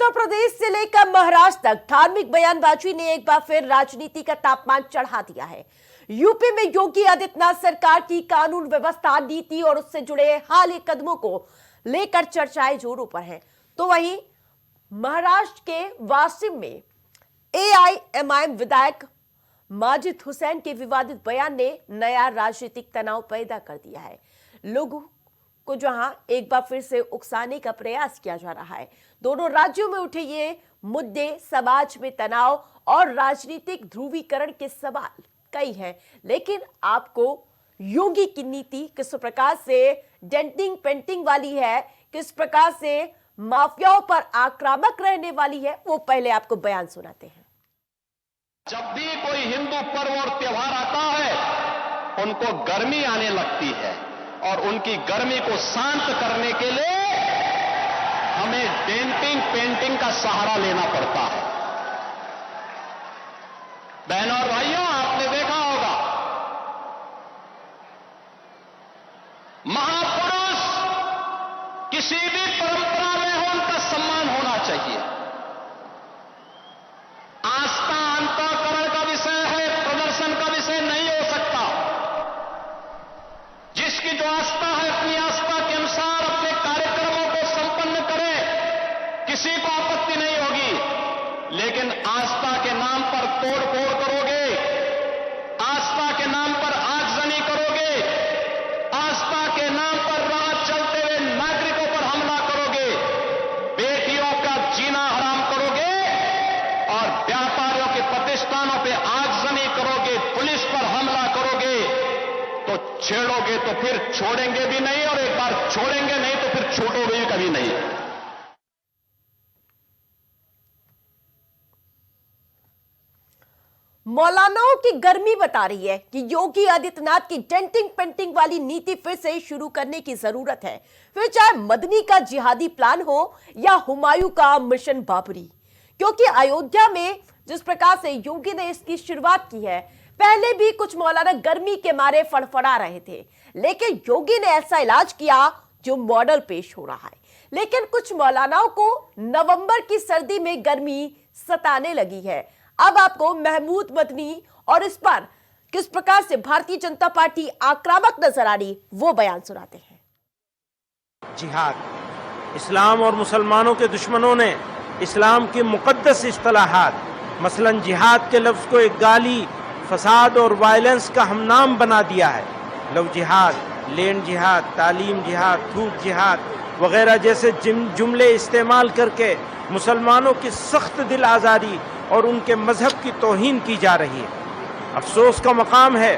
उत्तर प्रदेश से लेकर महाराष्ट्र तक धार्मिक बयानबाजी ने एक बार फिर राजनीति का तापमान चढ़ा दिया है। यूपी में योगी आदित्यनाथ सरकार की कानून व्यवस्था, नीति और उससे जुड़े हालिया कदमों को लेकर चर्चाएं जोरों पर हैं। तो वहीं महाराष्ट्र के वाशिम में एआईएमआईएम विधायक माजिद हुसैन के विवादित बयान ने नया राजनीतिक तनाव पैदा कर दिया है। लोगों को जहां एक बार फिर से उकसाने का प्रयास किया जा रहा है। दोनों राज्यों में उठे ये मुद्दे समाज में तनाव और राजनीतिक ध्रुवीकरण के सवाल कई हैं, लेकिन आपको योगी की नीति किस प्रकार से डेंटिंग पेंटिंग वाली है, किस प्रकार से माफियाओं पर आक्रामक रहने वाली है, वो पहले आपको बयान सुनाते हैं। जब भी कोई हिंदू पर्व और त्योहार आता है, उनको गर्मी आने लगती है और उनकी गर्मी को शांत करने के लिए हमें डेंटिंग पेंटिंग का सहारा लेना पड़ता है। बहनों और भाइयों, आपने देखा होगा, महापुरुष किसी भी परंपरा में हो, उनका सम्मान होना चाहिए। आस्था अंतःकरण का विषय है, प्रदर्शन का विषय नहीं हो सकता। जिसकी जो आस्था है, अपनी आस्था के अनुसार अपने कार्यक्रमों को संपन्न करे, किसी को आपत्ति नहीं होगी। लेकिन आस्था के नाम पर तोड़फोड़ करोगे, आस्था के नाम पर आगजनी करोगे, आस्था के नाम पर राह चलते हुए नागरिकों पर हमला करोगे, बेटियों का जीना हराम करोगे और व्यापारियों के प्रतिष्ठानों पर आगजनी करोगे, पुलिस पर हमला करोगे, तो छेड़ोगे तो फिर छोड़ेंगे भी नहीं, और एक बार छोड़ेंगे नहीं तो फिर छूटोगे भी कभी नहीं। मौलानाओं की गर्मी बता रही है कि योगी आदित्यनाथ की डेंटिंग पेंटिंग वाली नीति फिर से शुरू करने की जरूरत है, फिर चाहे मदनी का जिहादी प्लान हो या हुमायूं का मिशन बाबरी। क्योंकि अयोध्या में जिस प्रकार से योगी ने इसकी शुरुआत की है, पहले भी कुछ मौलाना गर्मी के मारे फड़फड़ा रहे थे, लेकिन योगी ने ऐसा इलाज किया जो मॉडल पेश हो रहा है। लेकिन कुछ मौलानाओं को नवंबर की सर्दी में गर्मी सताने लगी है। अब आपको महमूद मदनी और इस पर किस प्रकार से भारतीय जनता पार्टी आक्रामक नजर आ रही, वो बयान सुनाते हैं। जिहाद, इस्लाम और मुसलमानों के दुश्मनों ने इस्लाम की मुकद्दस इस्तिलाहात मसलन जिहाद के लफ्ज को एक गाली, फसाद और वायलेंस का हमनाम बना दिया है। लव जिहाद, लैंड जिहाद, तालीम जिहाद, थूक जिहाद वगैरह जैसे जुमले इस्तेमाल करके मुसलमानों की सख्त दिल आज़ारी और उनके मजहब की तौहीन की जा रही है। अफसोस का मकाम है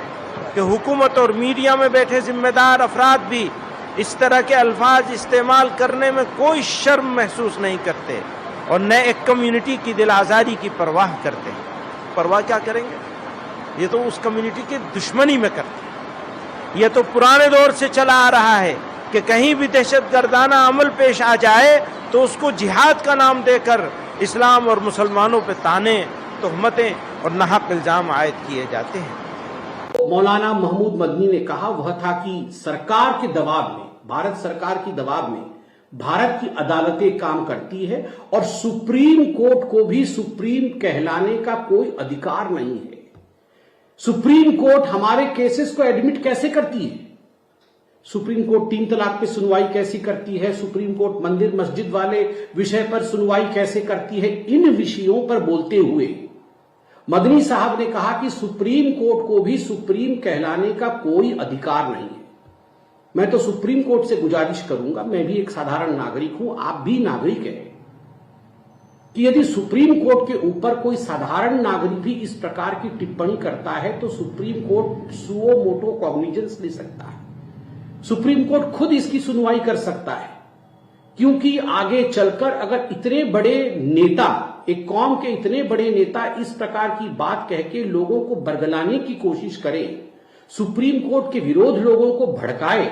कि हुकूमत और मीडिया में बैठे जिम्मेदार अफराद भी इस तरह के अल्फाज इस्तेमाल करने में कोई शर्म महसूस नहीं करते और न एक कम्युनिटी की दिल आज़ारी की परवाह करते हैं। परवाह क्या करेंगे? ये तो उस कम्युनिटी की दुश्मनी में करते हैं। ये तो पुराने दौर से चला आ रहा है कि कहीं भी दहशतगर्दाना अमल पेश आ जाए तो उसको जिहाद का नाम देकर इस्लाम और मुसलमानों पे ताने, तोहमतें और नाहक इल्जाम आयद किए जाते हैं। मौलाना महमूद मदनी ने कहा वह था कि सरकार के दबाव में, भारत सरकार की दबाव में भारत की अदालतें काम करती है और सुप्रीम कोर्ट को भी सुप्रीम कहलाने का कोई अधिकार नहीं है। सुप्रीम कोर्ट हमारे केसेस को एडमिट कैसे करती है? सुप्रीम कोर्ट 3 तलाक पे सुनवाई कैसी करती है? सुप्रीम कोर्ट मंदिर मस्जिद वाले विषय पर सुनवाई कैसे करती है? इन विषयों पर बोलते हुए मदनी साहब ने कहा कि सुप्रीम कोर्ट को भी सुप्रीम कहलाने का कोई अधिकार नहीं है। मैं तो सुप्रीम कोर्ट से गुजारिश करूंगा, मैं भी एक साधारण नागरिक हूं, आप भी नागरिक हैं, कि यदि सुप्रीम कोर्ट के ऊपर कोई साधारण नागरिक भी इस प्रकार की टिप्पणी करता है तो supreme court suo motu cognizance ले सकता है। सुप्रीम कोर्ट खुद इसकी सुनवाई कर सकता है, क्योंकि आगे चलकर अगर इतने बड़े नेता, एक कौम के इतने बड़े नेता इस प्रकार की बात कह के लोगों को बरगलाने की कोशिश करें, सुप्रीम कोर्ट के विरोध लोगों को भड़काए,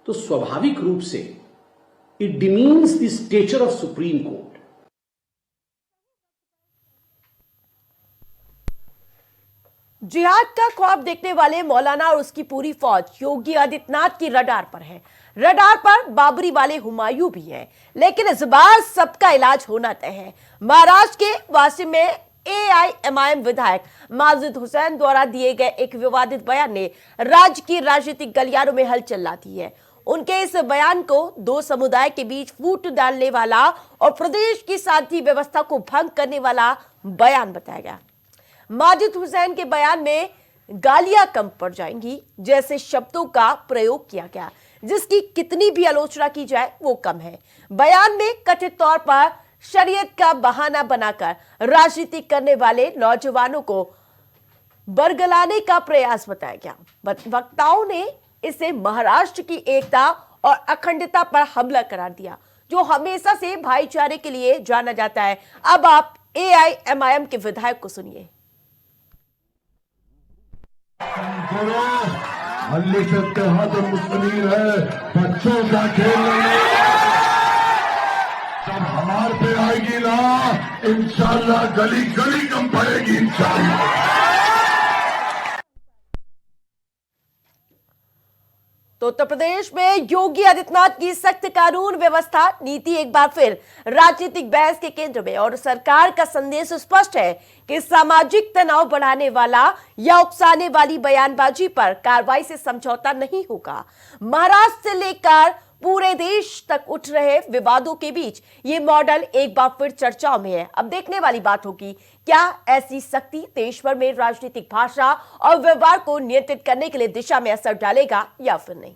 तो स्वाभाविक रूप से it demeans the stature of Supreme Court. जिहाद का ख्वाब देखने वाले मौलाना और उसकी पूरी फौज योगी आदित्यनाथ की रडार पर है। रडार पर बाबरी वाले हुमायूं भी हैं, लेकिन इस बार सबका इलाज होना तय है। महाराष्ट्र के वाशिम में एआईएमआईएम विधायक माजिद हुसैन द्वारा दिए गए एक विवादित बयान ने राज्य की राजनीतिक गलियारों में हलचल ला दी है। उनके इस बयान को दो समुदाय के बीच फूट डालने वाला और प्रदेश की शांति व्यवस्था को भंग करने वाला बयान बताया गया। माजिद हुसैन के बयान में गालियां कम पड़ जाएंगी जैसे शब्दों का प्रयोग किया गया, जिसकी कितनी भी आलोचना की जाए वो कम है। बयान में कथित तौर पर शरीयत का बहाना बनाकर राजनीति करने वाले नौजवानों को बरगलाने का प्रयास बताया गया। वक्ताओं ने इसे महाराष्ट्र की एकता और अखंडता पर हमला करार दिया, जो हमेशा से भाईचारे के लिए जाना जाता है। अब आप एआईएमआईएम के विधायक को सुनिए। मुस्तनीर है, बच्चों का खेल जब हमारे पे आएगी ना, इंशाल्लाह गली गली कम पड़ेगी इंशाल्लाह। तो उत्तर प्रदेश में योगी आदित्यनाथ की सख्त कानून व्यवस्था नीति एक बार फिर राजनीतिक बहस के केंद्र में, और सरकार का संदेश स्पष्ट है कि सामाजिक तनाव बढ़ाने वाला या उकसाने वाली बयानबाजी पर कार्रवाई से समझौता नहीं होगा। महाराष्ट्र से लेकर पूरे देश तक उठ रहे विवादों के बीच ये मॉडल एक बार फिर चर्चाओं में है। अब देखने वाली बात होगी, क्या ऐसी सख्ती देश भर में राजनीतिक भाषा और व्यवहार को नियंत्रित करने के लिए दिशा में असर डालेगा या फिर नहीं।